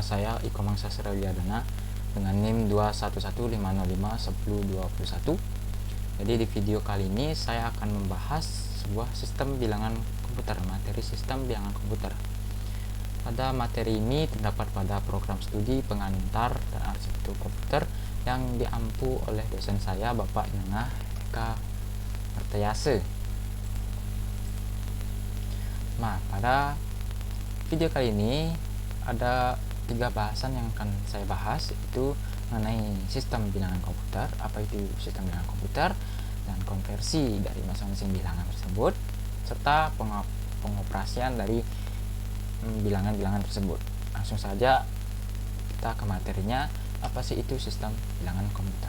saya Iko Mangsa Srawijardana dengan NIM 2115051021. Jadi di video kali ini saya akan membahas sebuah sistem bilangan komputer, materi sistem bilangan komputer. Pada materi ini terdapat pada program studi pengantar dan arsitektur komputer yang diampu oleh dosen saya Bapak Nengah Eka Martayase. Nah, pada video kali ini ada 3 bahasan yang akan saya bahas, itu mengenai sistem bilangan komputer, apa itu sistem bilangan komputer, dan konversi dari masing-masing bilangan tersebut, serta pengoperasian dari bilangan-bilangan tersebut. Langsung saja kita ke materinya, apa sih itu sistem bilangan komputer.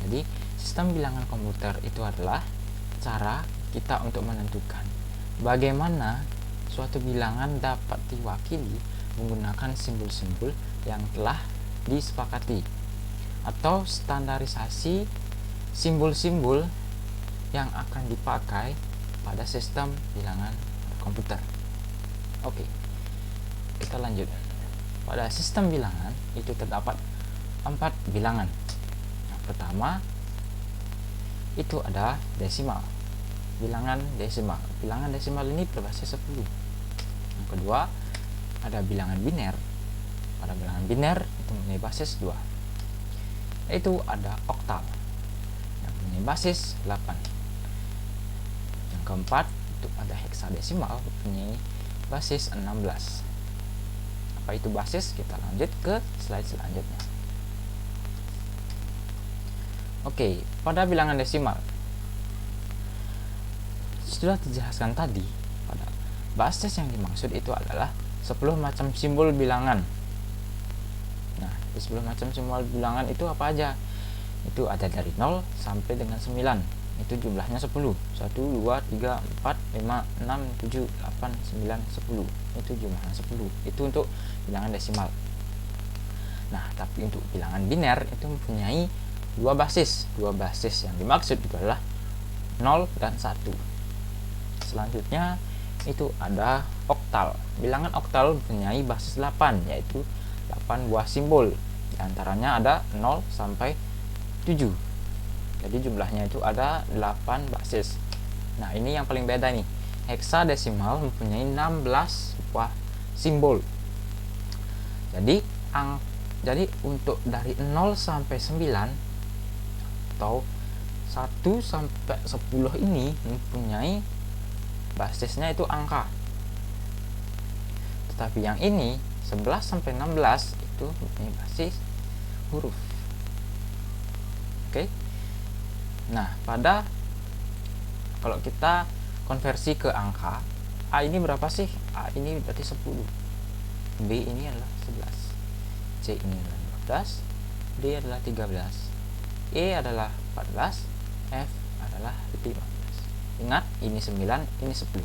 Jadi sistem bilangan komputer itu adalah cara kita untuk menentukan bagaimana suatu bilangan dapat diwakili menggunakan simbol-simbol yang telah disepakati, atau standarisasi simbol-simbol yang akan dipakai pada sistem bilangan komputer. Oke, kita lanjut. Pada sistem bilangan itu terdapat 4 bilangan. Yang pertama itu ada desimal, bilangan desimal. Bilangan desimal ini berbasis 10. Yang kedua ada bilangan biner. Pada bilangan biner itu mempunyai basis 2. Itu ada oktal yang mempunyai basis 8. Yang keempat itu ada heksadesimal, mempunyai basis 16. Apa itu basis? Kita lanjut ke slide selanjutnya. Oke, pada bilangan desimal sudah dijelaskan tadi, pada basis yang dimaksud itu adalah 10 macam simbol bilangan. Nah, di 10 macam simbol bilangan itu apa aja? Itu ada dari 0 sampai dengan 9. Itu jumlahnya 10. 1, 2, 3, 4, 5, 6, 7, 8, 9, 10. Itu jumlahnya 10. Itu untuk bilangan desimal. Nah, tapi untuk bilangan biner itu mempunyai 2 basis. 2 basis yang dimaksud itu adalah 0 dan 1. Selanjutnya itu ada oktal. Bilangan oktal mempunyai basis 8, yaitu 8 buah simbol. Di antaranya ada 0 sampai 7. Jadi jumlahnya itu ada 8 basis. Nah, ini yang paling beda nih. Heksadesimal mempunyai 16 buah simbol. Jadi untuk dari 0 sampai 9 atau 1 sampai 10 ini mempunyai basisnya itu angka. Tetapi yang ini 11 sampai 16 itu mempunyai basis huruf. Oke. Nah, kalau kita konversi ke angka, A ini berapa sih? A ini berarti 10. B ini adalah 11. C ini adalah 12. D adalah 13. E adalah 14. F adalah 15. Ingat, ini 9, ini 10.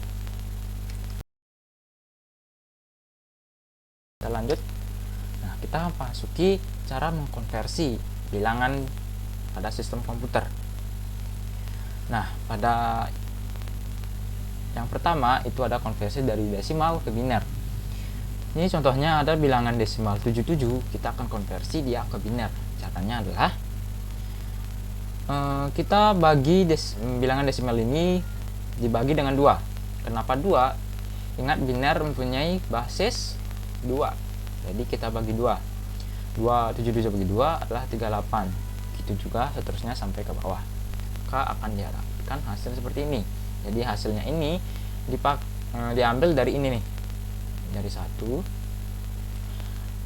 Kita lanjut. Nah, kita masuki cara mengkonversi bilangan pada sistem komputer. Nah, pada yang pertama itu ada konversi dari desimal ke biner. Ini contohnya ada bilangan desimal 77, kita akan konversi dia ke biner. Caranya adalah kita bagi bilangan desimal ini dibagi dengan 2. Kenapa 2? Ingat, biner mempunyai basis 2. Jadi kita bagi 2. 77 bagi 2 adalah 38. Gitu juga seterusnya sampai ke bawah. Maka akan didapatkan hasil seperti ini. Jadi hasilnya ini diambil dari ini nih. Dari 1.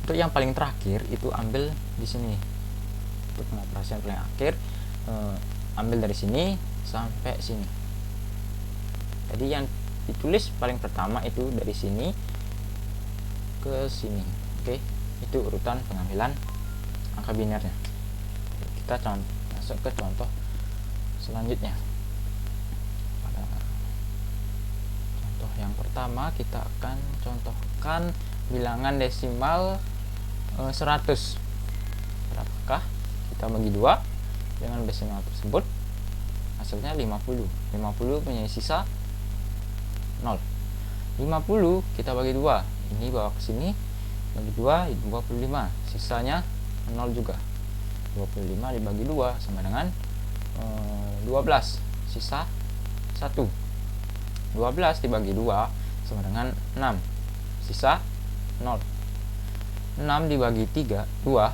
Untuk yang paling terakhir itu ambil di sini. Untuk pengoperasian paling akhir ambil dari sini sampai sini. Jadi yang ditulis paling pertama itu dari sini ke sini. Oke, itu urutan pengambilan angka binernya. Kita masuk ke contoh selanjutnya. Pada contoh yang pertama kita akan contohkan bilangan desimal 100. Berapakah? Kita bagi 2 dengan desimal tersebut, hasilnya 50. 50 punya sisa 0. 50 kita bagi 2, ini bawa ke sini, bagi 2 25, sisanya 0 juga. 25 dibagi 2 sama dengan 12, sisa 1. 12 dibagi 2 sama dengan 6, sisa 0. 6 dibagi 3 2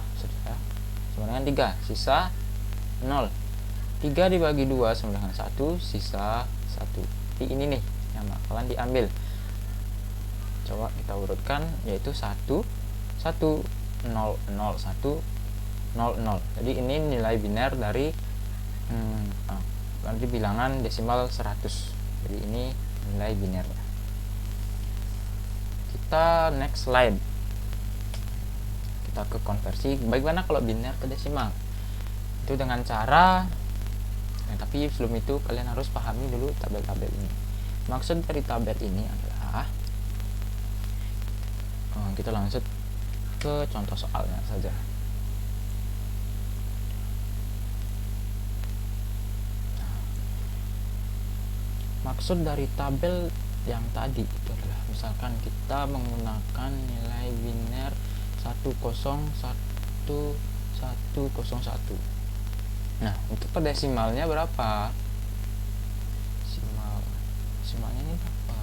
sama dengan 3, sisa 0. 3 dibagi 2 sama dengan 1, sisa 1. Jadi ini nih yang bakalan diambil. Coba kita urutkan, yaitu 1 1 0 0 1 0 0. Jadi ini nilai biner dari bilangan desimal 100. Jadi ini nilai binernya. Kita next slide. Kita ke konversi. Bagaimana kalau biner ke desimal? Itu dengan cara tapi sebelum itu kalian harus pahami dulu tabel-tabel ini. Maksud dari tabel ini adalah kita langsung ke contoh soalnya saja. Maksud dari tabel yang tadi itu adalah misalkan kita menggunakan nilai biner 101101. Nah, untuk per desimalnya berapa? Desimalnya ini berapa?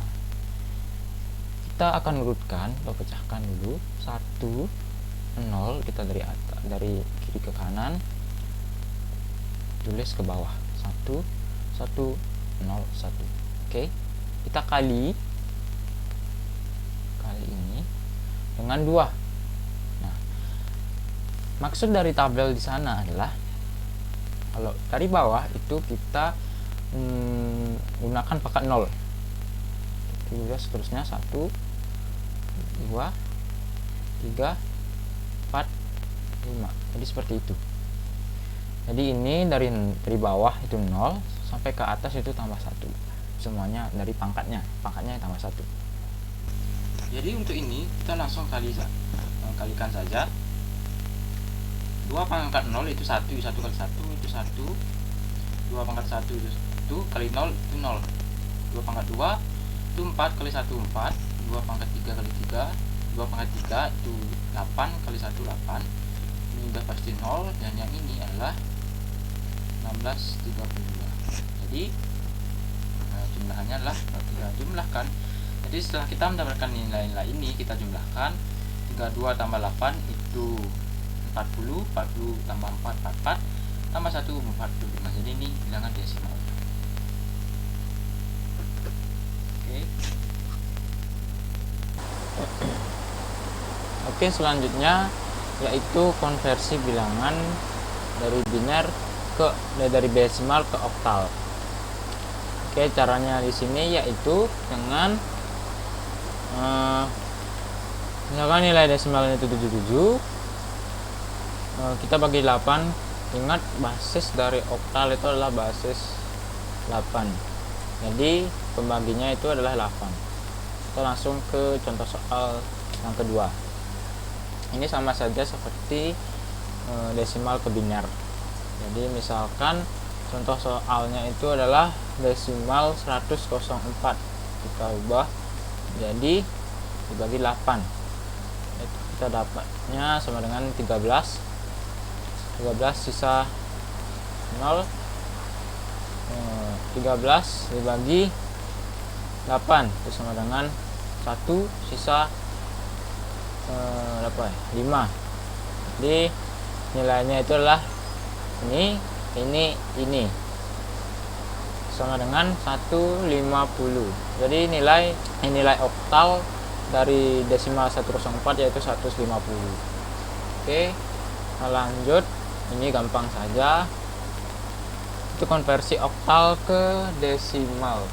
Kita akan urutkan atau pecahkan dulu 1 0, kita dari atas, dari kiri ke kanan, tulis ke bawah 1 1 0 1. Oke, kita kali ini dengan 2. Nah, maksud dari tabel di sana adalah kalau dari bawah itu kita gunakan pangkat 0. Kemudian seterusnya 1 2 3 4 5. Jadi seperti itu. Jadi ini dari bawah itu 0 sampai ke atas itu tambah 1. Semuanya dari pangkatnya tambah 1. Jadi untuk ini kita langsung kalikan saja. 2 pangkat 0 itu 1 kali 1 itu 1. 2 pangkat 1 itu 1 kali 0 itu 0. 2 pangkat 2 itu 4 kali 1 4. 2 pangkat 3 kali 3. 2 pangkat 3 itu 8 kali 1 8. Ini udah pasti 0, dan yang ini adalah 1632. Jadi jumlahannya adalah kita jumlahkan. Jadi setelah kita mendapatkan nilai-nilai ini, kita jumlahkan. 32 tambah 8 itu 40, 40 tambah 4 44, tambah 1 45. Jadi ini bilangan desimal. Oke, selanjutnya yaitu konversi bilangan dari biner dari desimal ke oktal. Oke, caranya di sini yaitu dengan misalkan nilai desimalnya itu 77, kita bagi 8. Ingat, basis dari oktal itu adalah basis 8. Jadi pembaginya itu adalah 8. Kita langsung ke contoh soal yang kedua. Ini sama saja seperti desimal ke biner. Jadi misalkan contoh soalnya itu adalah desimal 100,04. Kita ubah jadi dibagi 8. Itu kita dapatnya sama dengan 13 sisa 0. 13 dibagi 8 itu sama dengan 1 sisa 5. Jadi nilainya itu adalah ini sama dengan 150. Jadi nilai oktal dari desimal 104 yaitu 150. Oke, kita lanjut. Ini gampang saja, itu konversi oktal ke desimal.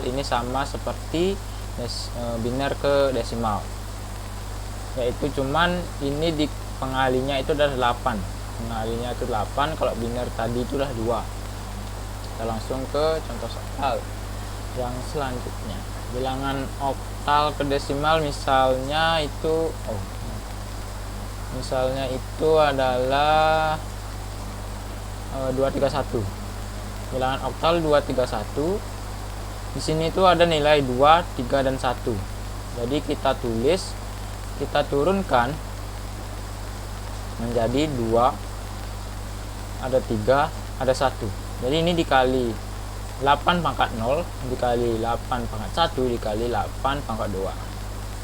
Ini sama seperti biner ke desimal, yaitu cuman ini di pengalinya itu adalah 8. Pengalinya itu 8, kalau biner tadi itu adalah 2. Kita langsung ke contoh soal yang selanjutnya. Bilangan oktal ke desimal misalnya itu adalah 231. Bilangan oktal 231. Di sini itu ada nilai 2, 3 dan 1. Jadi kita tulis, kita turunkan menjadi 2, ada 3, ada 1. Jadi ini dikali 8 pangkat 0 dikali 8 pangkat 1 dikali 8 pangkat 2.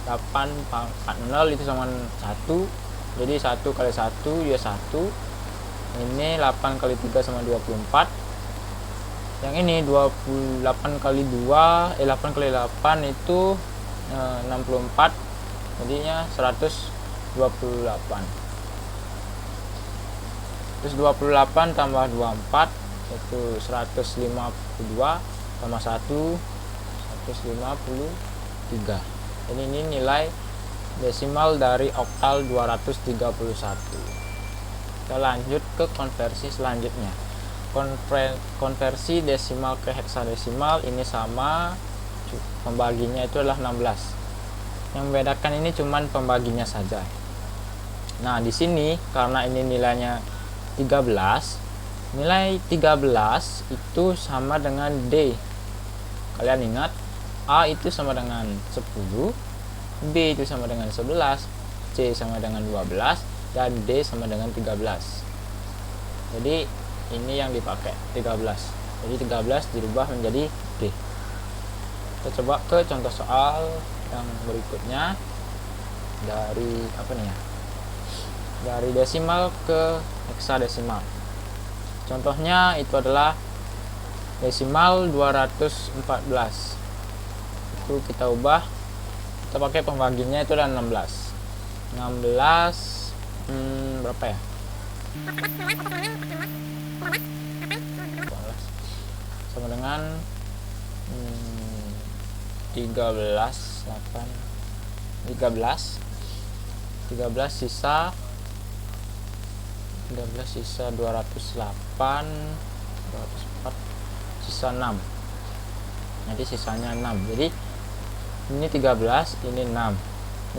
8 pangkat 0 itu sama 1. Jadi 1 kali 1 ya 1. Ini 8 kali 3 sama 24. Yang ini 28 kali 2 8 kali 8 itu 64. Jadinya 128. Terus 28 tambah 24 itu 152 tambah 1 153. Jadi ini nilai desimal dari oktal 231. Kita lanjut ke konversi selanjutnya. Konversi desimal ke heksadesimal ini sama, pembaginya itu adalah 16. Yang membedakan ini cuman pembaginya saja. Nah, di sini karena ini nilainya 13, nilai 13 itu sama dengan D. Kalian ingat, A itu sama dengan 10, B itu sama dengan 11, C sama dengan 12, dan D sama dengan 13. Jadi ini yang dipakai 13. Jadi 13 dirubah menjadi D. Kita coba ke contoh soal yang berikutnya. Dari apa nih ya? Dari desimal ke heksadesimal. Contohnya itu adalah desimal 214. Itu kita ubah, kita pakai pembaginya itu adalah 16. 16 berapa ya? sama dengan 13 sisa 208, 204, sisa 6. Nanti sisanya 6. Jadi ini 13, ini 6.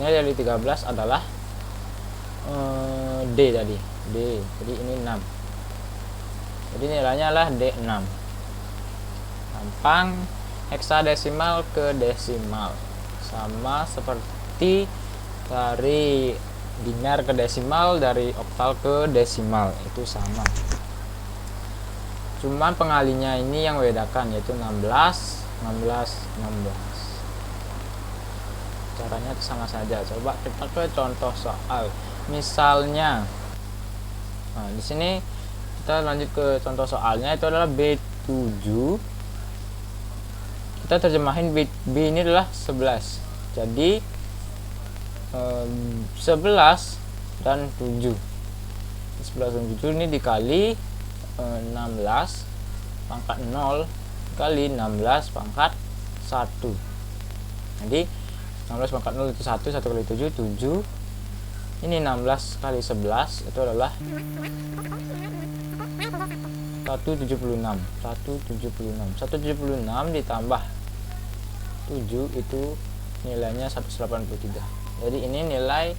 Ini dari 13 adalah D tadi. D. Jadi ini 6. Jadi nilainya adalah D6. Gampang. Heksadesimal ke desimal sama seperti dari biner ke desimal, dari oktal ke desimal itu sama. Cuman pengalinya ini yang membedakan, yaitu 16, 16, 16. Caranya sama saja. Coba kita ke contoh soal. Misalnya, nah di sini kita lanjut ke contoh soalnya, itu adalah B7. Kita terjemahin B ini adalah 11. Jadi 11 dan 7. 11 dan 7 ini dikali 16 pangkat 0 kali 16 pangkat 1. Jadi 16 pangkat 0 itu 1, 1 kali 7, 7. Ini 16 kali 11 itu adalah 176. 176 ditambah 7 itu nilainya 183. Jadi ini nilai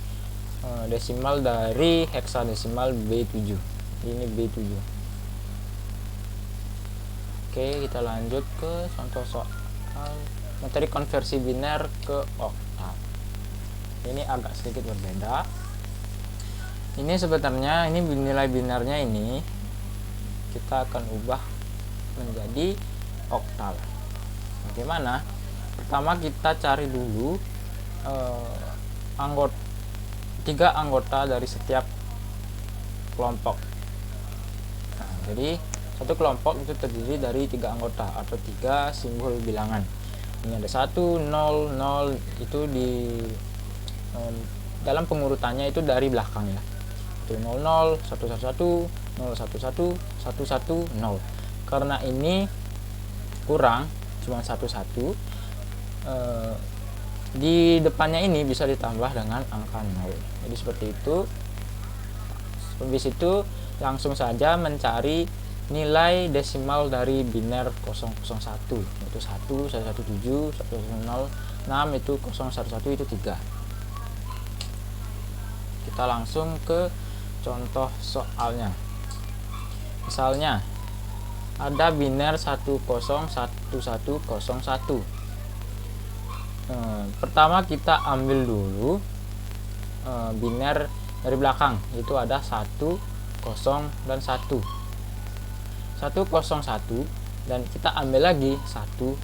desimal dari heksadesimal B7. Ini B7. Oke, kita lanjut ke contoh soal materi konversi biner ke oktal. Ini agak sedikit berbeda. Ini sebenarnya ini nilai binernya ini kita akan ubah menjadi oktal. Bagaimana? Pertama kita cari dulu tiga anggota dari setiap kelompok. Nah, jadi satu kelompok itu terdiri dari 3 anggota atau 3 simbol bilangan. Ini ada 1, 0, 0 itu di dalam pengurutannya itu dari belakang ya. 00, 111, 011, 110. Karena ini kurang cuma 11, di depannya ini bisa ditambah dengan angka 0. Jadi seperti itu. Habis itu langsung saja mencari nilai desimal dari biner 001, yaitu 1, 117, 106 itu 011 itu 3. Kita langsung ke contoh soalnya. Misalnya ada biner 101101. Pertama kita ambil dulu biner dari belakang, itu ada 1, 0 dan 1. 101 dan kita ambil lagi 101.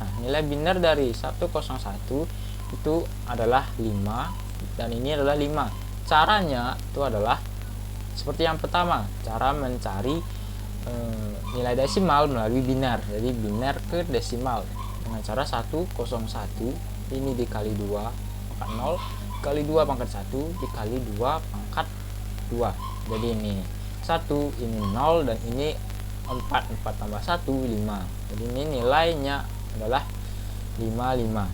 Nah, nilai biner dari 101 itu adalah 5 dan ini adalah 5. Caranya itu adalah seperti yang pertama, cara mencari nilai desimal melalui biner. Jadi biner ke desimal dengan cara 101 ini dikali 2 pangkat 0 kali 2 pangkat 1 dikali 2 pangkat 2. Jadi ini 1, ini 0 dan ini 4 tambah 1 5. Jadi ini nilainya adalah 55.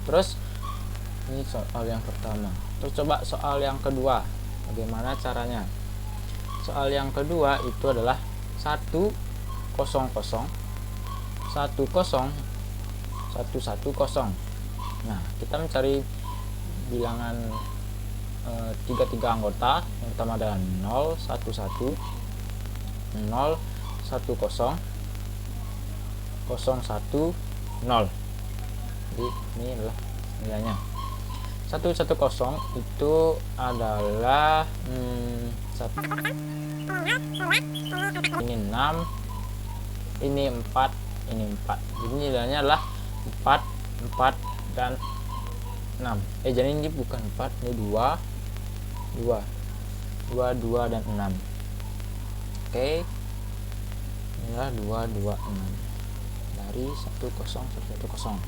Terus ini soal yang pertama. Terus coba soal yang kedua. Bagaimana caranya? Soal yang kedua itu adalah 100 10110. Nah, kita mencari bilangan 3 anggota. Yang pertama adalah 0 1 1 0 1 0 0 1 0. Jadi ini adalah nilainya. 110 itu adalah ini 6, ini 4, ini 4. Jadi nilainya adalah 4 dan 6. Jadi ini bukan 4, ini 2 dan 6. Oke. Inilah 2 2 6 dari 10110.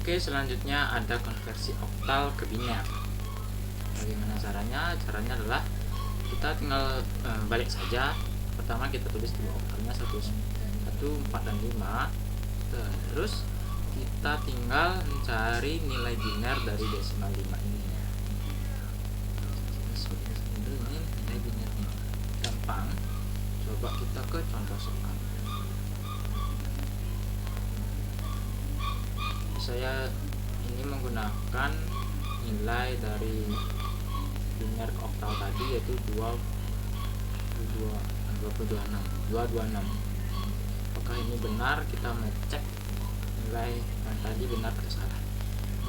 Oke, selanjutnya ada konversi oktal ke biner. Bagaimana caranya? Caranya adalah kita tinggal balik saja. Pertama kita tulis dulu oktalnya 1, 4 dan 5. Terus kita tinggal mencari nilai biner dari desimal 5 ini. Ini nilai binernya. Gampang. Coba kita ke contoh soal. Saya ini menggunakan nilai dari biner oktal tadi, yaitu 226. Apakah ini benar? Kita ngecek nilai yang tadi benar atau salah.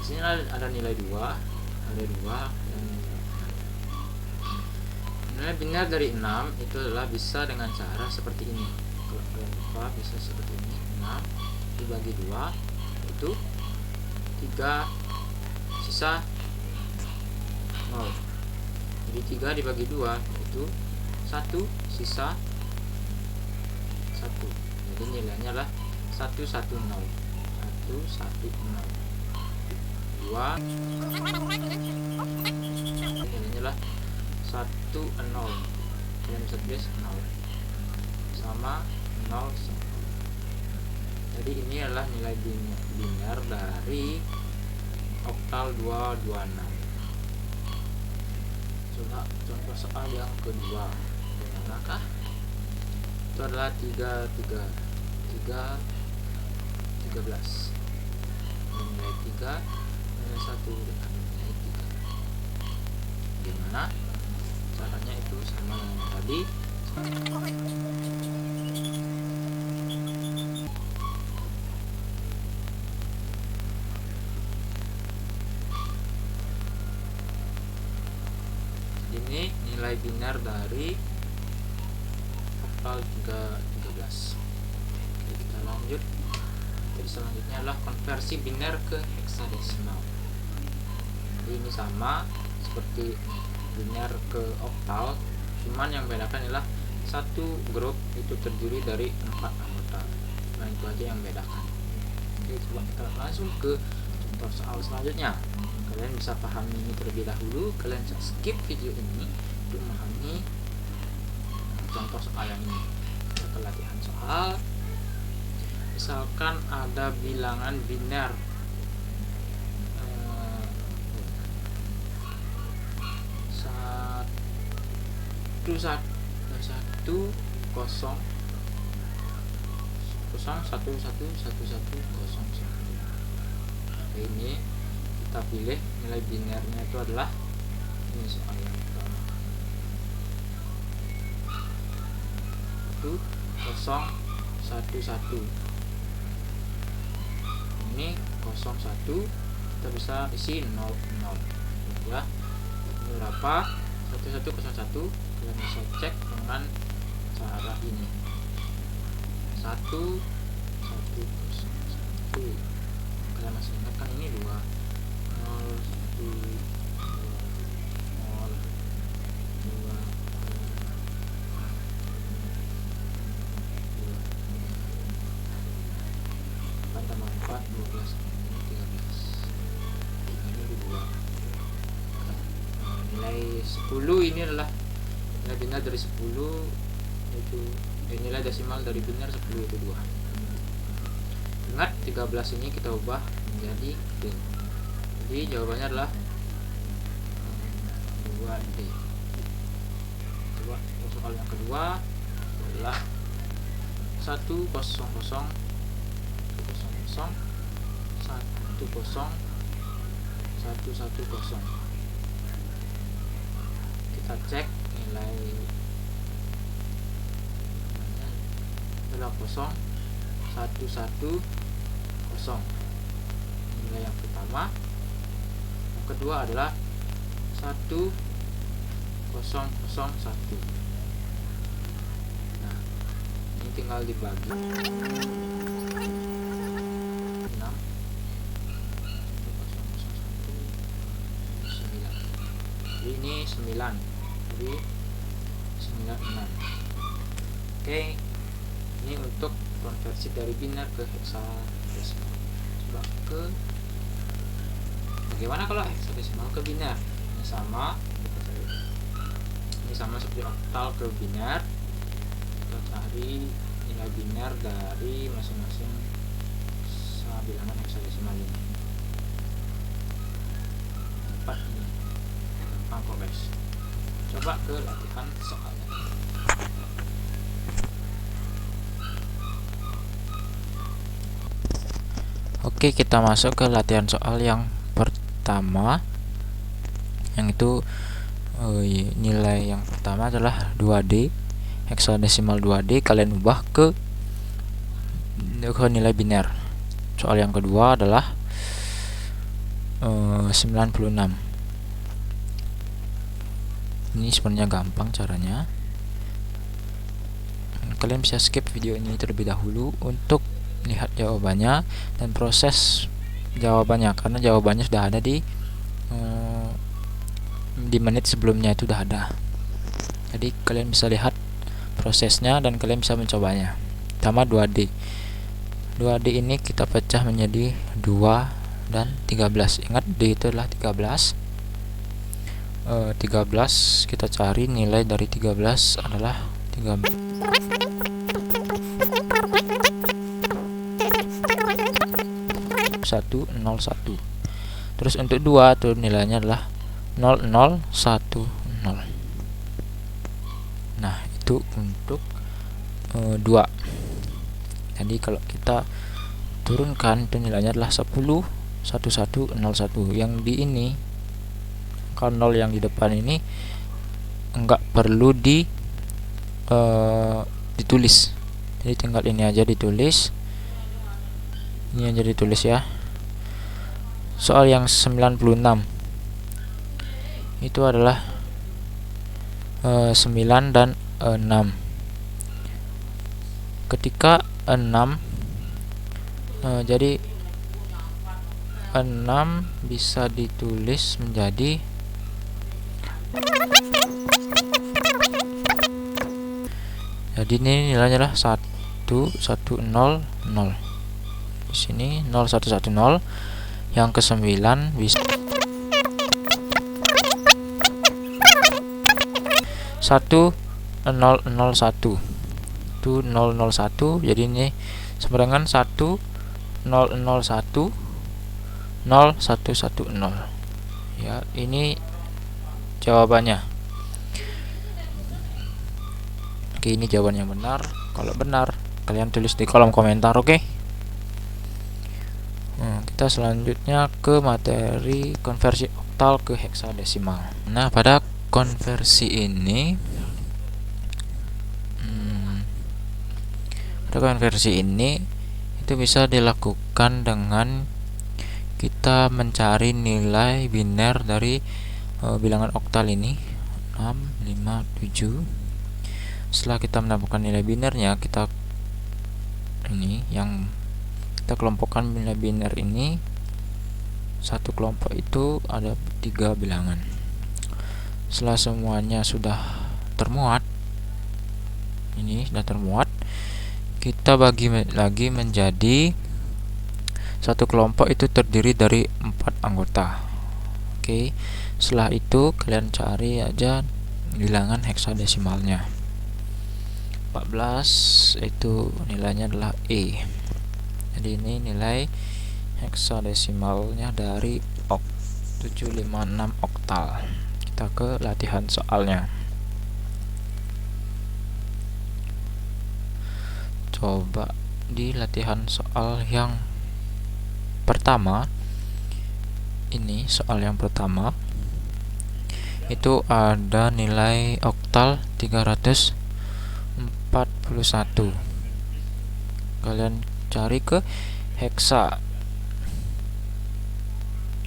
Di sini ada nilai 2, ada 2 dan nilai biner dari 6 itu adalah bisa dengan cara seperti ini. Kalau kalian lupa bisa seperti ini. 6 dibagi 2 itu 3, sisa 0. Jadi 3 dibagi 2 itu 1, sisa 1. Jadi nilainya adalah 110. 2 nilainya adalah 10. Kalian bisa tulis 0 sama 0 1. Jadi ini adalah nilai biner dari oktal 226. Coba contoh soal yang kedua. Bagaimanakah? Itu adalah 13. Nilai 3 nilai 1 dengan nilai 3. Gimana? Caranya itu sama dengan tadi. Ini nilai biner dari oktal 13. Oke, kita lanjut. Jadi selanjutnya adalah konversi biner ke heksadesimal. Jadi ini sama seperti biner ke oktal, cuman yang bedakan adalah satu grup itu terdiri dari 4 anggota. Nah, itu aja yang bedakan. Oke, coba kita langsung ke contoh soal selanjutnya. Kalian bisa pahami ini terlebih dahulu, kalian bisa skip video ini untuk memahami contoh soal yang ini. Kita ke latihan soal. Misalkan ada bilangan biner 1 ini kita pilih nilai binernya itu adalah ini soal yang pertama 1 011. Ini 01, kita bisa isi 00 ya. Ini berapa? 1101. Kalian bisa cek dengan cara ini. 1 1 1. Kalian masih ingat kan ini 2 0 1 2 0 2 tambah 4 12 ini 13. Ini 2. Nilai 10 ini adalah nilai benar dari 10 itu nilai desimal dari benar 10 itu 2. Ingat 13 ini kita ubah menjadi D. Jadi jawabannya adalah 2D. Coba soal yang kedua adalah 100 10 kita cek nilai adalah 0 1 1 0. Nilai yang pertama. Yang kedua adalah 1001. Nah, ini tinggal dibagi 6 9. Ini 9. Jadi 96. Oke. Ini untuk konversi dari biner ke heksadesimal. Coba ke bagaimana kalau heksadesimal ke biner? Ini sama seperti oktal ke biner. Kita cari nilai biner dari masing-masing bilangan heksadesimal ini. 4 ini gampang kok guys. Coba ke latihan soalnya. Oke, kita masuk ke latihan soal yang pertama, yang itu nilai yang pertama adalah 2D, heksadesimal 2D. Kalian ubah ke nilai biner. Soal yang kedua adalah 96. Ini sebenarnya gampang caranya. Kalian bisa skip video ini terlebih dahulu untuk lihat jawabannya dan proses jawabannya, karena jawabannya sudah ada di menit sebelumnya, itu sudah ada. Jadi kalian bisa lihat prosesnya dan kalian bisa mencobanya. Pertama 2D. 2D ini kita pecah menjadi 2 dan 13. Ingat D itu adalah 13. 13 kita cari nilai dari 13 adalah 13. 101. Terus untuk 2 tuh nilainya adalah 0010. Nah, itu untuk 2. Jadi kalau kita turunkan itu nilainya adalah 10 1101. Yang di ini kalau 0 yang di depan ini enggak perlu ditulis. Jadi tinggal ini aja ditulis. Ini aja ditulis ya. Soal yang 96 itu adalah 9 dan 6. Ketika 6 jadi 6 bisa ditulis menjadi ini nilainya adalah 1100. Di sini 0110. Yang ke-9 bisa 1001. Itu 001. Jadi ini sebarengan 1001 0110. Ya, ini jawabannya. Oke, ini jawaban yang benar. Kalau benar, kalian tulis di kolom komentar, oke? Kita selanjutnya ke materi konversi oktal ke heksadesimal. Nah, pada konversi ini Pada konversi ini itu bisa dilakukan dengan kita mencari nilai biner dari bilangan oktal ini 6, 5, 7. Setelah kita menemukan nilai binernya, kita kelompokkan nilai biner ini. Satu kelompok itu ada 3 bilangan. Setelah semuanya sudah termuat, kita bagi lagi menjadi satu kelompok itu terdiri dari 4 anggota. Oke, setelah itu kalian cari aja bilangan heksadesimalnya. 14 itu nilainya adalah E. Jadi ini nilai heksadesimalnya dari 756 oktal. Kita ke latihan soalnya. Coba di latihan soal yang pertama, ini soal yang pertama itu ada nilai oktal 341. Kalian cari ke heksa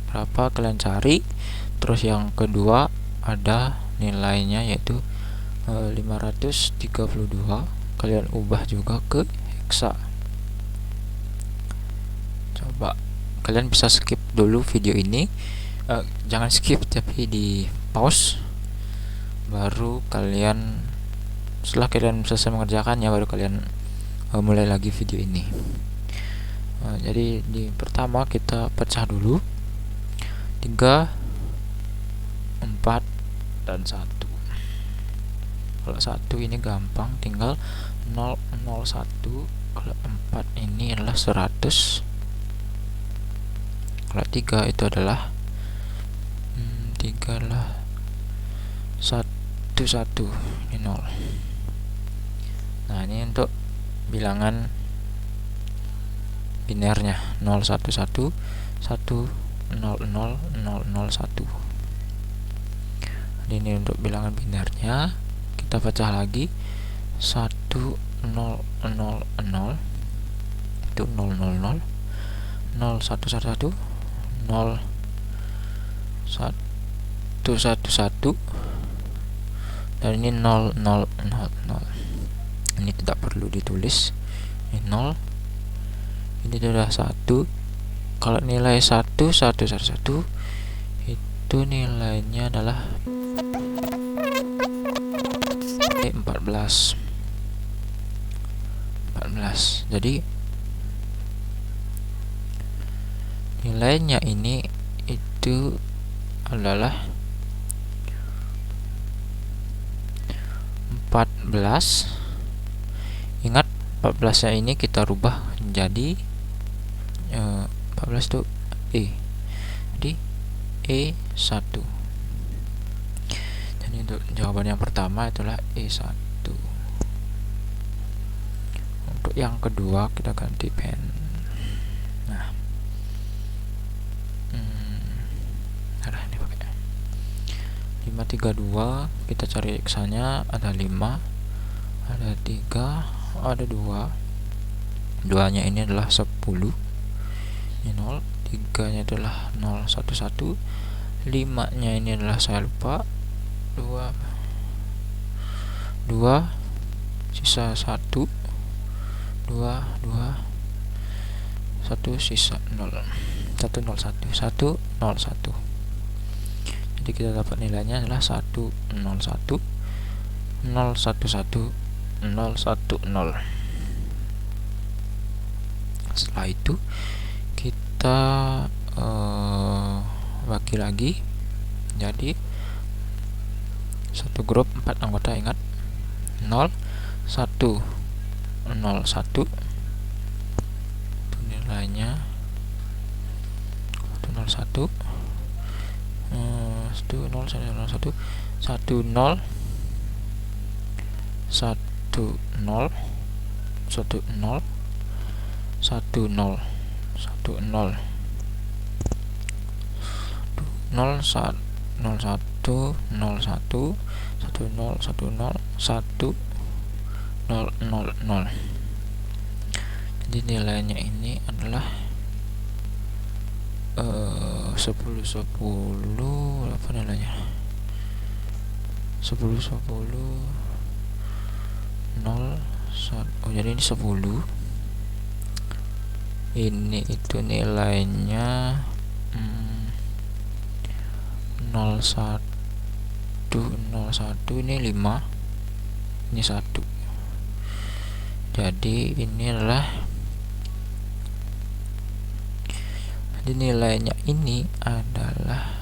berapa, kalian cari. Terus yang kedua ada nilainya yaitu 532. Kalian ubah juga ke heksa. Coba kalian bisa skip dulu video ini, jangan skip tapi di pause, baru kalian setelah kalian selesai mengerjakannya baru kalian mulai lagi video ini. Jadi di pertama kita pecah dulu 3, 4, dan 1. Kalau 1 ini gampang, tinggal 001. Kalau 4 ini adalah 100. Kalau 3 itu adalah 3 adalah 11, ini 0. Nah, ini untuk bilangan binernya 011 100 001. Ini untuk bilangan binernya. Kita pecah lagi 1000 itu 000 0111 0111 dan ini 0000. Ini tidak perlu ditulis, ini 0, ini sudah 1. Kalau nilai 1111 itu nilainya adalah 14. Jadi nilainya ini itu adalah 14. Ingat 14 nya ini kita rubah menjadi 14 itu E. Jadi E1. Jadi untuk jawaban yang pertama itulah E1. Untuk yang kedua kita ganti pen. Nah, ini pakai 532. Kita cari X-nya, ada 5, ada 3, ada 2. 2 nya ini adalah 10. Ini 0, 3 nya adalah 011, 5 nya ini adalah saya lupa 2, sisa 1, 2, 1, sisa 0, 101. Jadi kita dapat nilainya adalah 101 011 010. Setelah itu kita bagi lagi jadi satu grup 4 anggota. Ingat 0 1 0 1 itu nilainya 101 1 0 1 0 1 1 0 1 0 1 0 1 0 1 0 0 1 0 1 0 1 1 0 1 0 1 0 0 0. Jadi nilainya ini adalah 10 apa nilainya, 10 0 1. Jadi ini 10, ini itu nilainya 01 ini 5, ini 1. Jadi ini adalah, jadi nilainya ini adalah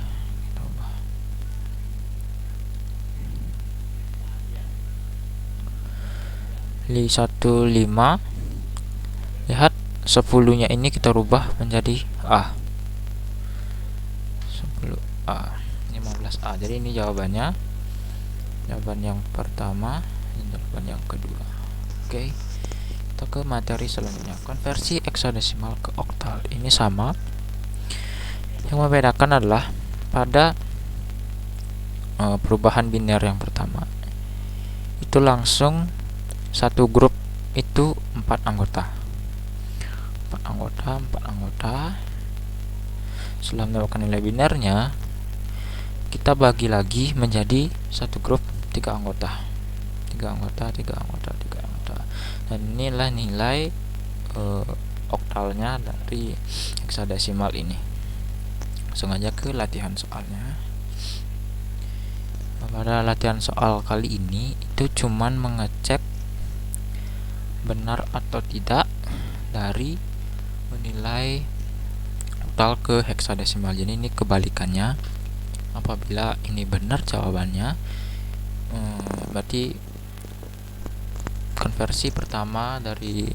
15. Lihat 10 nya ini kita rubah menjadi A, 10A, 15A. Jadi ini jawabannya, jawaban yang pertama dan jawaban yang kedua. Oke, kita ke materi selanjutnya, konversi heksadesimal ke oktal. Ini sama, yang membedakan adalah pada perubahan biner yang pertama itu langsung satu grup itu 4 anggota. Setelah mendapatkan nilai binernya, kita bagi lagi menjadi satu grup 3 anggota. Dan inilah nilai oktalnya dari heksadesimal ini. Langsung aja ke latihan soalnya. Pada latihan soal kali ini itu cuman mengecek benar atau tidak dari menilai oktal ke heksadesimal. Jadi ini kebalikannya. Apabila ini benar jawabannya, berarti konversi pertama dari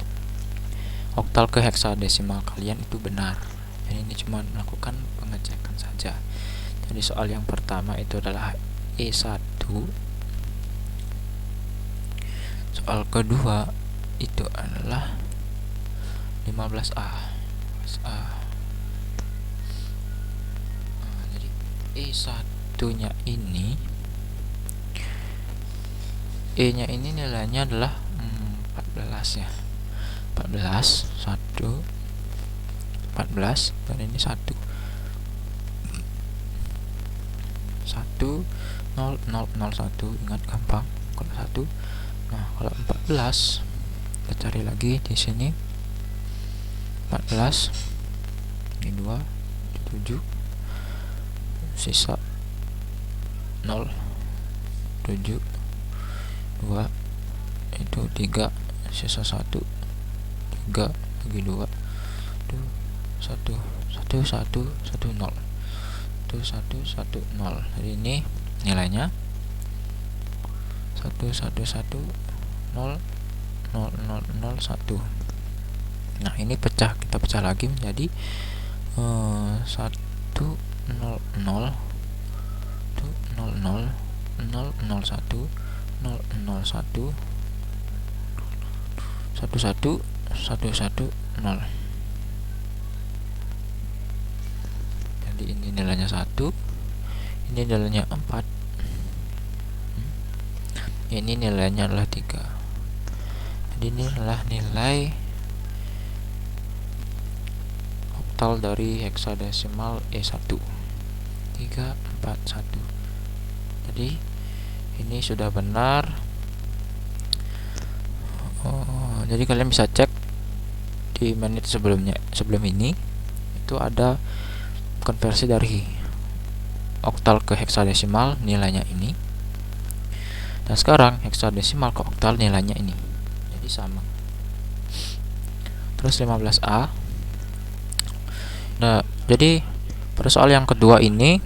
oktal ke heksadesimal kalian itu benar. Jadi ini cuma melakukan pengecekan saja. Jadi soal yang pertama itu adalah E1. Soal kedua itu adalah 15A. Jadi E1 nya ini, E nya ini nilainya adalah 14 ya, 14 dan ini 1 0 0 0 1. Ingat, gampang kalau 1. Nah, kalau 14 kita cari lagi di sini, 14 ini 2 7, sisa 0 7 2 itu 3, sisa 1 3 bagi 2 itu 1 1 1 1 0 1 1 1 0. Jadi ini nilainya 1 1 1 0 0 0 0 1. Nah, ini kita pecah lagi menjadi 1 0 0 0 0 0 0 1 0 0 1 1 1 1 1 0. Jadi ini nilainya 1, ini nilainya 4, ini nilainya adalah 3. Jadi ini adalah nilai oktal dari heksadesimal E1, 3 4 1. Jadi ini sudah benar. Jadi kalian bisa cek di menit sebelum ini itu ada konversi dari oktal ke heksadesimal, nilainya ini, dan sekarang heksadesimal ke oktal nilainya ini, jadi sama. Terus 15A. Nah, jadi pada soal yang kedua ini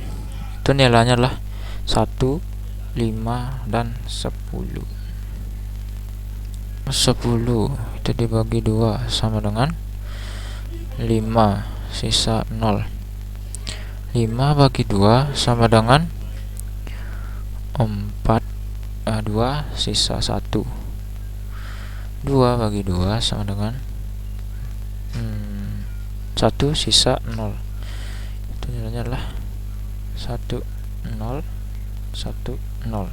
itu nilainya adalah 1, 5 dan 10. 10 itu dibagi 2 sama dengan 5, sisa 0. 5 bagi 2 sama dengan 4, 2 sisa 1. 2 bagi 2 sama dengan 1 sisa 0. Itu nilainya adalah 1 0 1 0.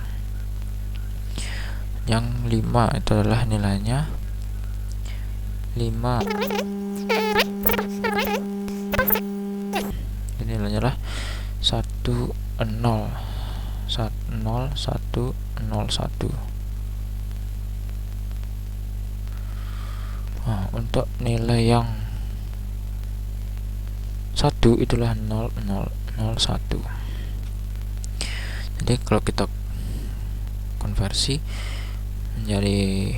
Yang 5 itu adalah nilainya 5. Jadi nilainya adalah 1 0 1 0 1. Nah, untuk nilai yang 1 itulah 0 0 0 1. Jadi kalau kita konversi menjadi,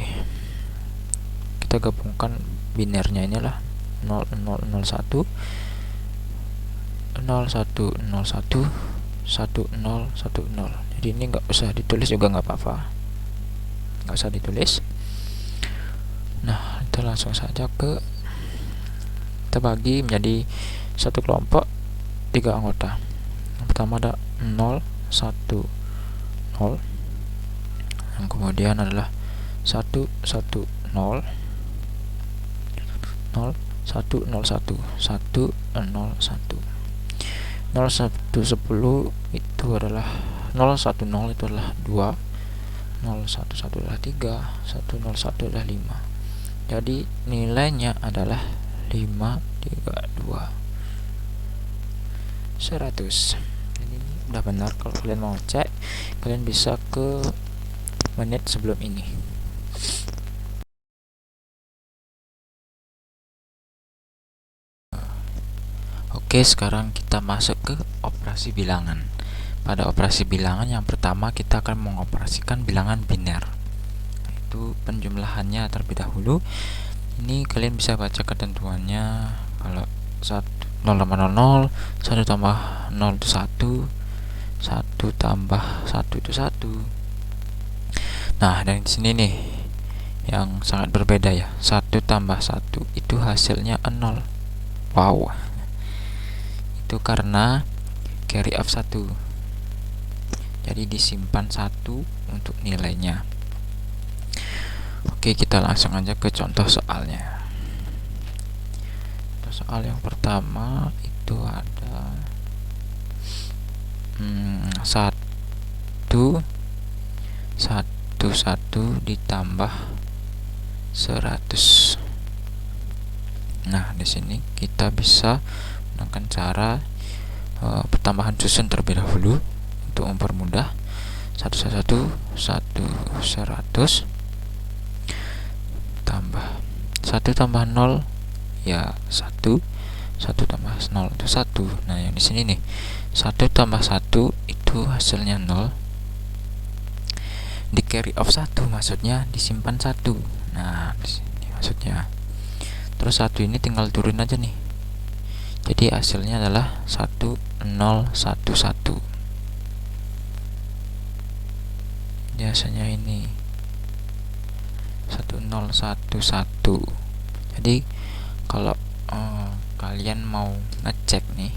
kita gabungkan binernya inilah 0 0 0 1 0 1 0 1 1 0 1 0. Jadi ini nggak usah ditulis juga nggak apa-apa, nggak usah ditulis. Nah, kita langsung saja kita bagi menjadi satu kelompok 3 anggota. Yang pertama ada 0 1 0, yang kemudian adalah 1 1 0 0 1 0 1 1 0 1 0 1 10 itu adalah 0 1 0 itu adalah 2, 0 1 1 adalah 3, 1 0 1 adalah 5. Jadi nilainya adalah 532 100. Jadi ini udah benar. Kalau kalian mau cek, kalian bisa ke menit sebelum ini. Oke, sekarang kita masuk ke operasi bilangan. Pada operasi bilangan yang pertama kita akan mengoperasikan bilangan biner. Itu penjumlahannya terlebih dahulu. Ini kalian bisa baca ketentuannya. Kalau 0 tambah 0, 1 tambah 0 itu 1, 1 tambah 1 itu 1. Nah, dan di sini nih yang sangat berbeda ya. 1 tambah 1 itu hasilnya 0. Wow. Itu karena carry of 1. Jadi disimpan 1 untuk nilainya. Oke, kita langsung aja ke contoh soalnya. Contoh soal yang pertama itu ada 1 ditambah 100. Nah, di sini kita bisa menggunakan cara pertambahan susun terlebih dahulu untuk mempermudah. 1 100 tambah 1 tambah 0 ya 1, 1 tambah 0 itu 1. Nah, yang di sini nih 1 tambah 1 itu hasilnya 0. Di carry of 1 maksudnya disimpan 1. Nah, di sini maksudnya. Terus 1 ini tinggal turun aja nih. Jadi hasilnya adalah 1 0 1 1. Biasanya ini 1 0 1 1. Jadi kalau kalian mau ngecek nih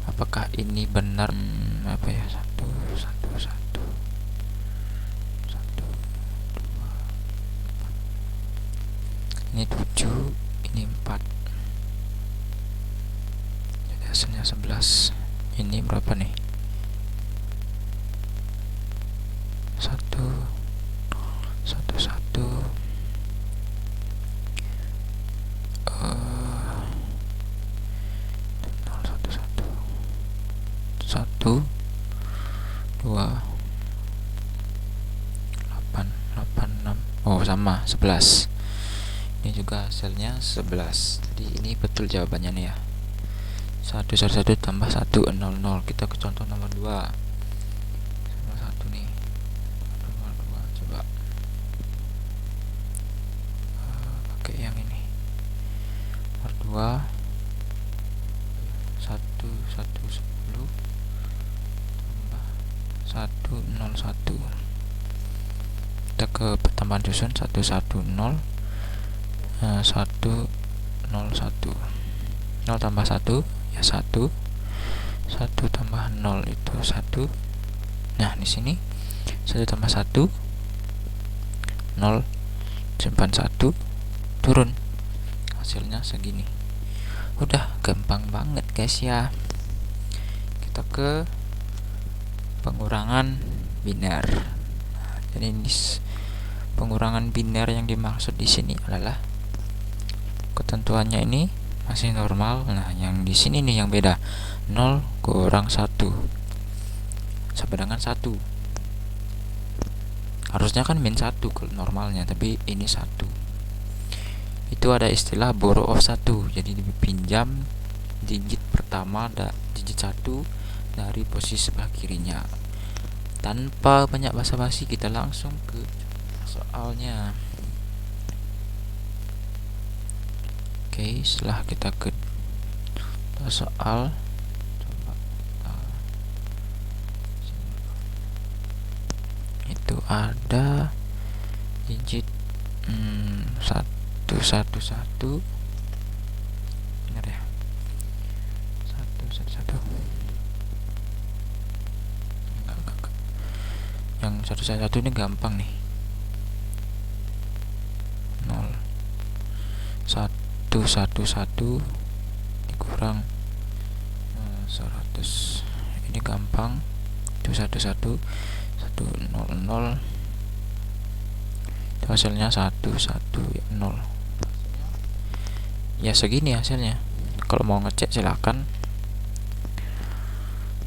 apakah ini benar apa ya, 1 1 1 1 2 ini 7, ini 4, jadi hasilnya 11. Ini berapa nih? 1 1 1 1 2 8 8 6. Oh, sama 11. Ini juga hasilnya 11. Jadi ini betul jawabannya nih ya. 1 1 1 tambah 1 0 0. Kita ke contoh nomor 2. Nomor 1 nih. Nomor 2 coba pakai yang ini. Nomor 2 1 1 10 tambah 1 0 1. Kita ke pertambahan susun 1 1 0 1 0 1. 0 tambah 1 ya 1. 1 tambah 0 itu 1. Nah, di sini 1 tambah 1 0, simpan 1, turun. Hasilnya segini. Udah gampang banget guys ya. Kita ke pengurangan biner. Nah, jadi ini pengurangan biner yang dimaksud di sini adalah ketentuannya ini masih normal. Nah, yang di sini nih yang beda. 0 kurang 1 sama dengan 1. Harusnya kan min 1 kalau normalnya, tapi ini 1. Itu ada istilah borrow of 1. Jadi dipinjam digit pertama, digit 1 dari posisi sebelah kirinya. Tanpa banyak basa-basi, kita langsung ke soalnya. Oke, setelah kita ke soal, coba itu ada digit 111. Benar ya, 111. Enggak. Yang 111 ini gampang nih. 111 dikurang 100. Ini gampang. 111 100. Itu hasilnya 110. Ya segini hasilnya. Kalau mau ngecek silakan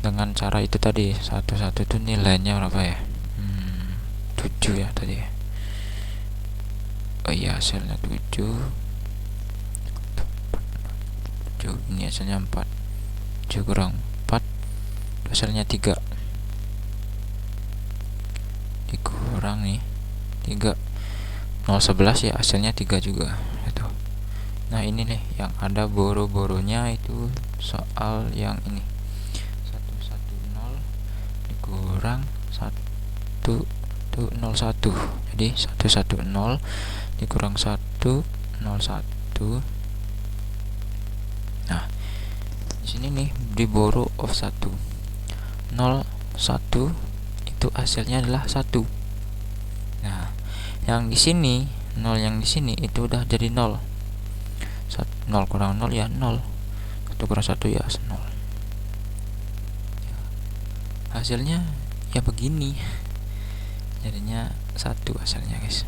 dengan cara itu tadi. 11 itu nilainya berapa ya? 7 ya tadi ya. Oh iya, hasilnya 7. Ini hasilnya 4. 7 kurang 4 hasilnya 3. Dikurang nih 3. 011 ya, hasilnya 3 juga itu. Nah, ini nih yang ada boro-boronya itu soal yang ini. 110 dikurang 101. Jadi 110 dikurang 101. Nah, di sini nih di borrow of 1. 01 itu hasilnya adalah 1. Nah, yang di sini 0 yang di sini itu udah jadi 0. 0 kurang 0 ya 0. 1 kurang 1 ya 0. Hasilnya ya begini. Jadinya 1 hasilnya, guys.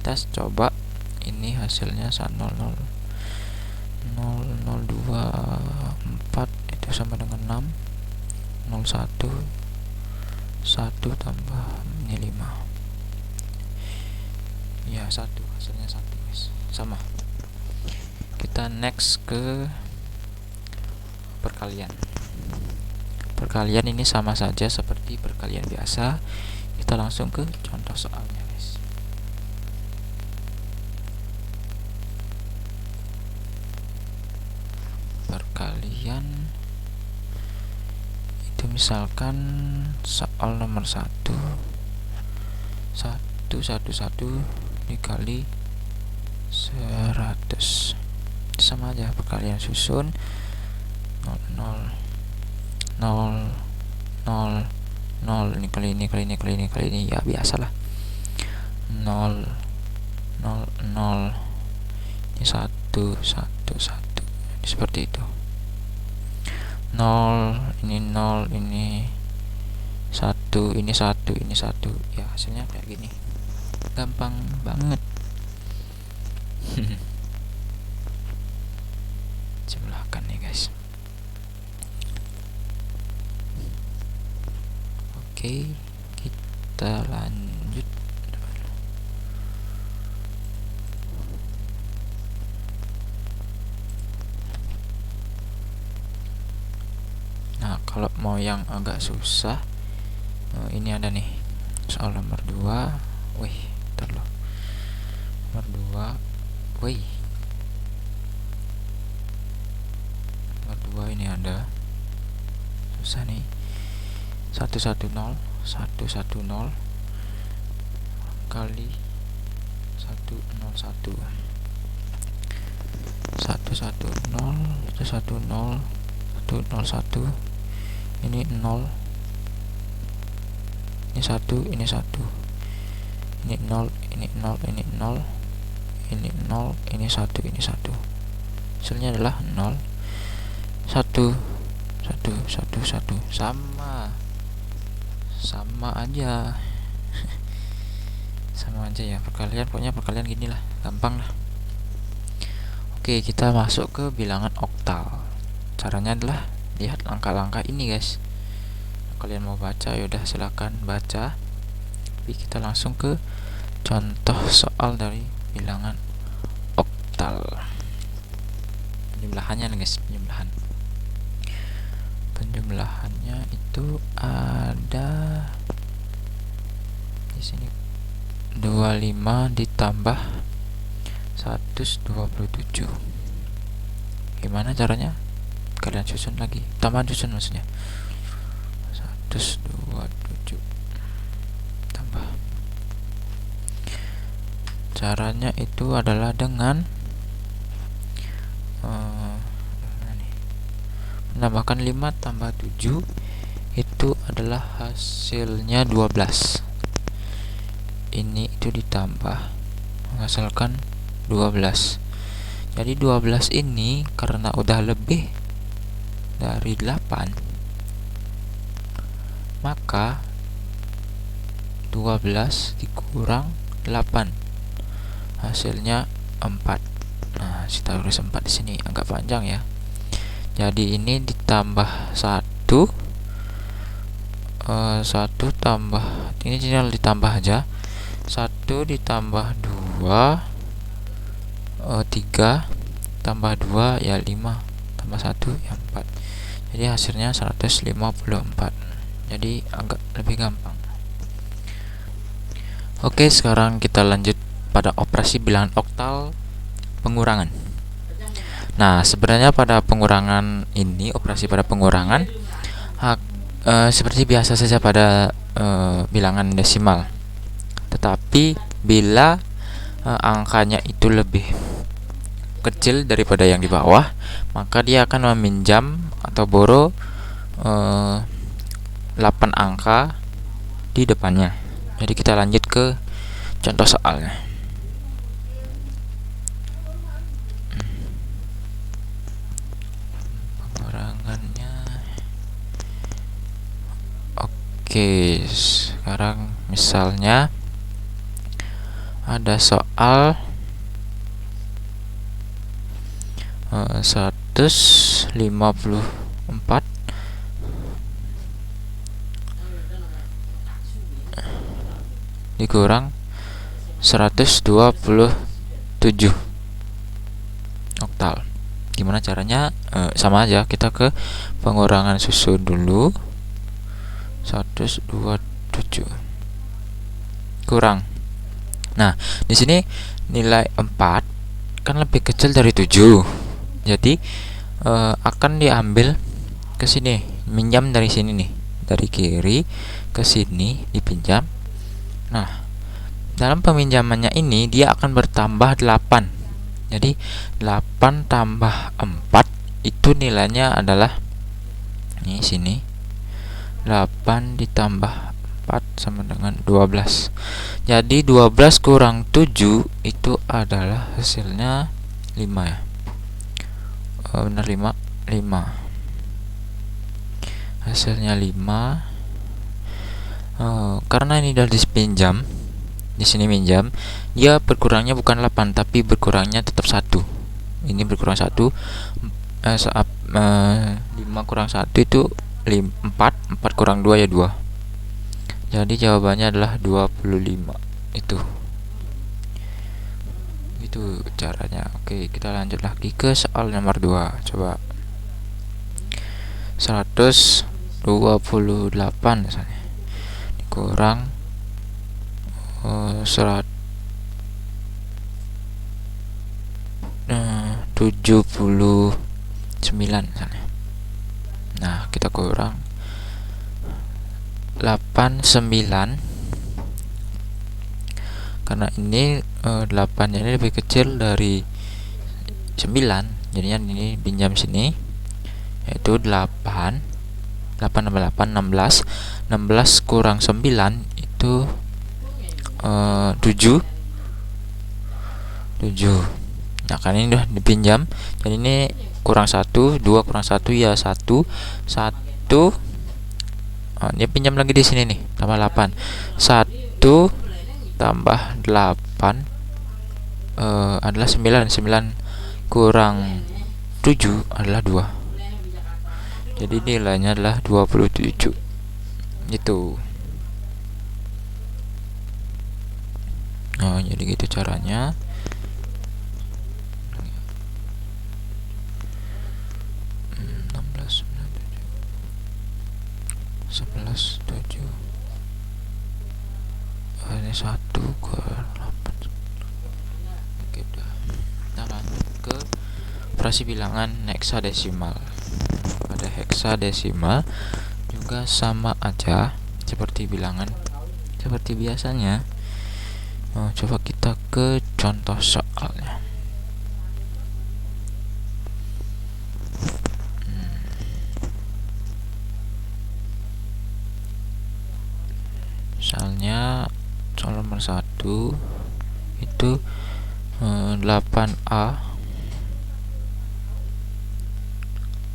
Tes coba ini hasilnya 002 4 itu sama dengan 6. 01 1 tambah ini 5 ya 1, hasilnya 1, guys. Sama. Kita next ke perkalian. Perkalian ini sama saja seperti perkalian biasa. Kita langsung ke contoh soalnya, guys. Perkalian itu misalkan soal nomor 1 111 dikali 100 sama aja, perkalian susun 0 0 0 0 0 ini kali ini kali ini kali ini kali ini ya biasalah. 0 0 0 ini 1 1 1 seperti itu. 0 ini 0 ini 1 ini 1 ini 1 ya, hasilnya kayak gini. Gampang banget. Sebelahkan nih, guys. Oke, kita lanjut. Nah, kalau mau yang agak susah, ini ada nih soal nomor 2. Wih, ntar loh. Nomor 2. Wih. Nomor 2 ini ada susah nih. 110 110 kali 101 101 ini 0 ini 1 ini 1 ini 0 ini 0 ini 0 ini 0 ini 1 ini 1. Hasilnya adalah 0 1 1 sama aja. sama aja ya, perkalian, pokoknya perkalian gini lah, gampang lah. Oke, kita masuk ke bilangan oktal. Caranya adalah lihat langkah-langkah ini guys. Kalian mau baca, yaudah silakan baca. Tapi kita langsung ke contoh soal dari bilangan oktal. Penjumlahannya nih guys, penjumlahannya itu ada di sini 25 ditambah 127. Gimana caranya? Kalian susun lagi, tambahan susun maksudnya. 127 tambah. Caranya itu adalah dengan menambahkan 5 tambah 7 itu adalah hasilnya 12. Ini itu ditambah menghasilkan 12. Jadi 12 ini karena udah lebih dari 8, maka 12 dikurang 8 hasilnya 4. Nah, kita tulis 4 di sini, agak panjang ya. Jadi ini ditambah 1 tambah ini tinggal ditambah aja. 1 ditambah 2 3 tambah 2 ya 5 tambah 1 ya 4. Jadi hasilnya 154. Jadi agak lebih gampang. Oke, sekarang kita lanjut pada operasi bilangan oktal pengurangan. Nah, sebenarnya pada pengurangan ini, operasi pada pengurangan seperti biasa saja pada bilangan desimal. Tetapi bila angkanya itu lebih kecil daripada yang di bawah, maka dia akan meminjam atau borrow 8 angka di depannya. Jadi kita lanjut ke contoh soalnya. Pengurangannya. Oke, sekarang misalnya ada soal 154 dikurang 127 oktal. Gimana caranya? Sama aja, kita ke pengurangan susun dulu. 127 kurang. Nah, di sini nilai 4 kan lebih kecil dari 7. Jadi akan diambil ke sini, minjam dari sini nih, dari kiri ke sini dipinjam. Nah, dalam peminjamannya ini dia akan bertambah 8. Jadi 8 tambah 4 itu nilainya adalah ini sini. 8 ditambah 4 sama dengan 12. Jadi 12 kurang 7 itu adalah hasilnya 5 ya. Benar 5. Hasilnya 5. Karena ini udah dipinjam, di sini minjam, dia berkurangnya bukan 8 tapi berkurangnya tetap 1. Ini berkurang 1. 5 kurang 1 itu 4 kurang 2 ya 2. Jadi jawabannya adalah 25. Itu caranya. Oke, kita lanjut lagi ke soal nomor 2. Coba 128 misalnya dikurang 79 misalnya. Nah, kita kurang 89 karena ini 8 ini lebih kecil dari 9, jadinya ini pinjam sini, yaitu 8 tambah 8 16 kurang 9 itu 7. Nah, kan ini udah dipinjam, jadi ini kurang 1, 2 kurang 1 ya 1. Dia pinjam lagi di sini nih, tambah 8. 1 tambah 8 adalah 9. 9 kurang 7 adalah 2. Jadi nilainya adalah 27. Gitu. Nah, jadi gitu caranya. 11 7 ini 1 ke 8. Oke, udah. Kita lanjut ke operasi bilangan heksadesimal. Pada heksadesimal juga sama aja seperti bilangan seperti biasanya. Coba kita ke contoh soalnya. Misalnya soal nomor 1 itu 8A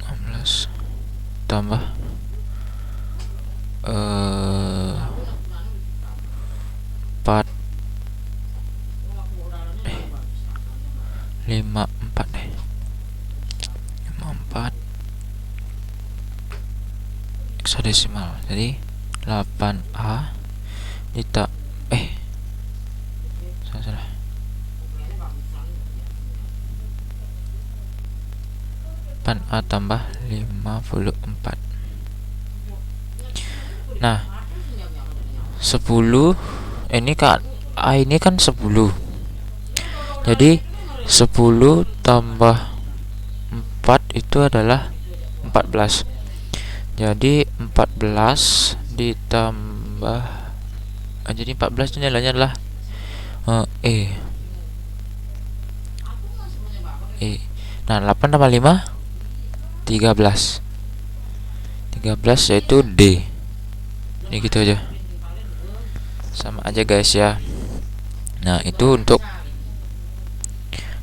16 tambah 54 heksadesimal. Jadi 8A salah 8A tambah 54. Nah, 10 ini kan A ini kan 10. Jadi 10 tambah 4 itu adalah 14. Jadi 14 ditambah jadi 14 itu nilainya adalah E. Nah, 8 tambah 5 13. 13 yaitu D. Ini gitu aja. Sama aja guys ya. Nah, itu untuk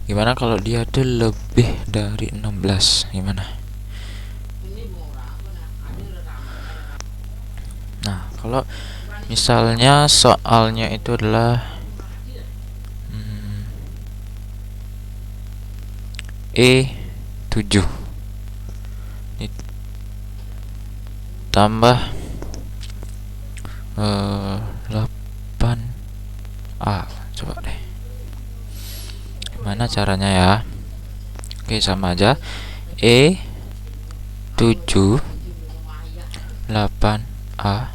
gimana kalau dia tuh lebih dari 16, gimana? Nah, kalau misalnya soalnya itu adalah E7 ditambah 8A. Coba deh gimana caranya ya. Oke, sama aja. E7 8A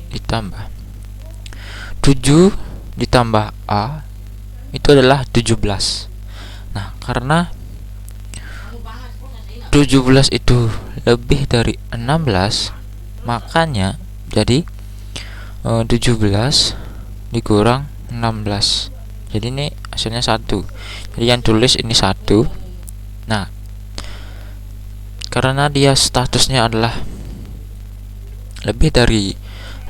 ditambah 7 ditambah A itu adalah 17. Nah, karena 17 itu lebih dari 16, makanya jadi 17 dikurang 16. Jadi ini hasilnya 1. Jadi yang tulis ini 1. Nah, karena dia statusnya adalah lebih dari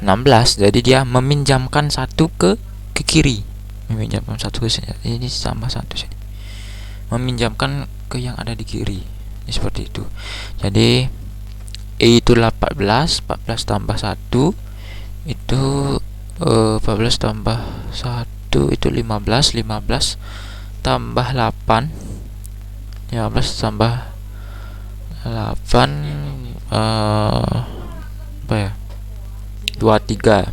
16, jadi dia meminjamkan 1 ke kiri. Meminjamkan 1 ke sini. Ini tambah 1 sini. Meminjamkan ke yang ada di kiri. Ini seperti itu. Jadi E itu 14 tambah 1 itu 14 tambah 1 itu 15 tambah 8 15 tambah 8 apa ya, 23.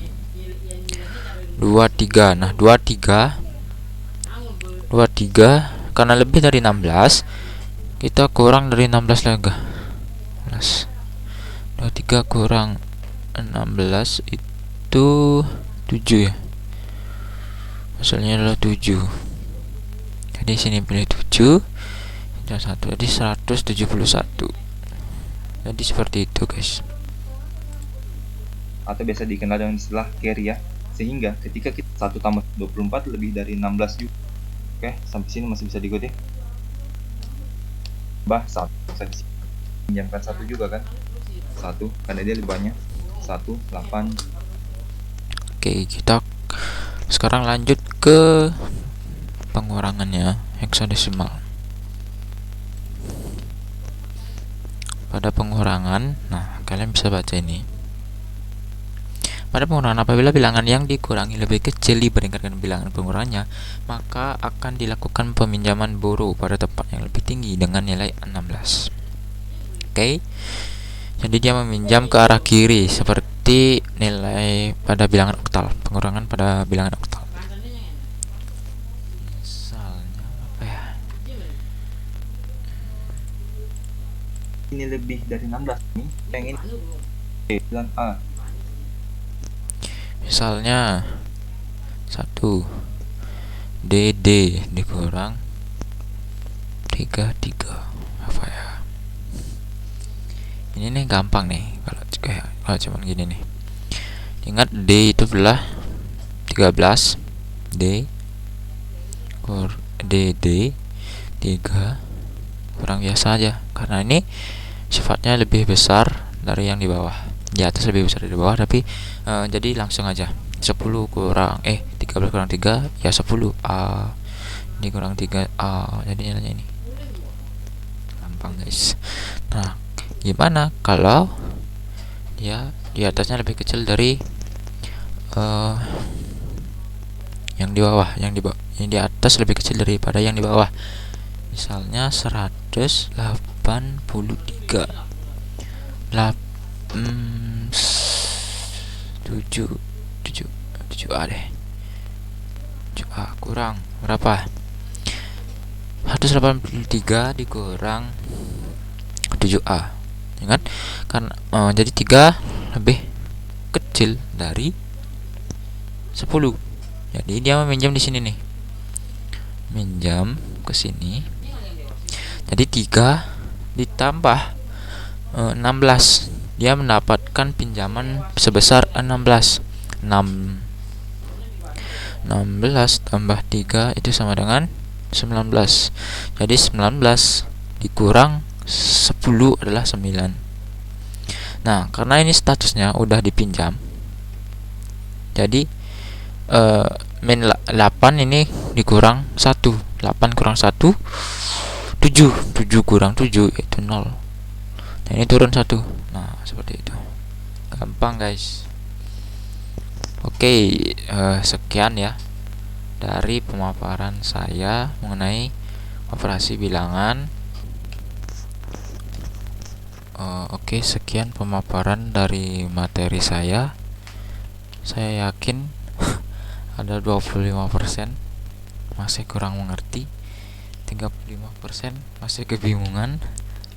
Nah, 23 karena lebih dari 16, kita kurang dari 16 lagi. 23 kurang 16 itu 7 ya. Hasilnya adalah 7. Jadi sini pilih 7 dan 1, jadi 171. Jadi seperti itu guys. Atau biasa dikenal dengan istilah carry ya. Sehingga ketika kita 1 tambah 24 lebih dari 16 juga. Oke, sampai sini masih bisa diikuti. Bah 1 pinjamkan 1 juga kan. 1 karena dia lebih banyak. 1 8. Oke, kita sekarang lanjut ke pengurangannya heksadesimal. Pada pengurangan, nah kalian bisa baca ini. Pada pengurangan, apabila bilangan yang dikurangi lebih kecil dibandingkan dengan bilangan pengurangannya, maka akan dilakukan peminjaman boros pada tempat yang lebih tinggi dengan nilai 16. Oke. Jadi dia meminjam ke arah kiri seperti nilai pada bilangan oktal, pengurangan pada bilangan oktal. Misalnya apa ya? Ini lebih dari 16 nih. Yang ini bilang A. Misalnya 1 DD dikurang 33. Apa ya? Ini nih gampang nih kalau cuman gini nih. Ingat D itu adalah 13, D DD 3 kurang biasa aja, karena ini sifatnya lebih besar dari yang di bawah. Di atas lebih besar dari bawah, tapi jadi langsung aja 10 kurang 13 kurang 3 ya 10 A. Ini kurang 3 A, jadi nilainya ini. Gampang guys. Nah, gimana kalau dia di atasnya lebih kecil dari yang di bawah, yang di atas lebih kecil daripada yang di bawah. Misalnya 183 7A deh. 7A kurang berapa? 183 dikurang 7A. Ingat kan, jadi 3 lebih kecil dari 10. Jadi dia meminjam di sini nih. Minjam ke sini. Jadi 3 ditambah 16. Dia mendapatkan pinjaman sebesar 16. 16 tambah 3 itu sama dengan 19. Jadi 19 dikurang 10 adalah 9. Nah, karena ini statusnya udah dipinjam, jadi min 8 ini dikurang 1. 8 kurang 1 7. 7 kurang 7 itu 0. Nah, ini turun 1. Nah, seperti itu. Gampang guys. Oke, sekian ya dari pemaparan saya mengenai operasi bilangan. Oke, sekian pemaparan dari materi saya. Saya yakin ada 25% masih kurang mengerti, 35% masih kebingungan,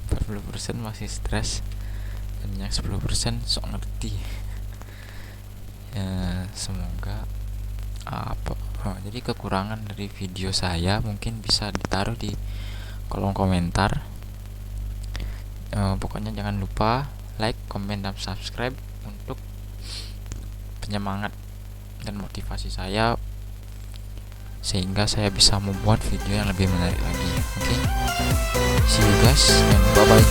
40% masih stres, dan yang 10% sok ngerti. Semoga jadi kekurangan dari video saya mungkin bisa ditaruh di kolom komentar. Pokoknya jangan lupa like, komen, dan subscribe untuk penyemangat dan motivasi saya, sehingga saya bisa membuat video yang lebih menarik lagi. Oke, see you guys and bye bye.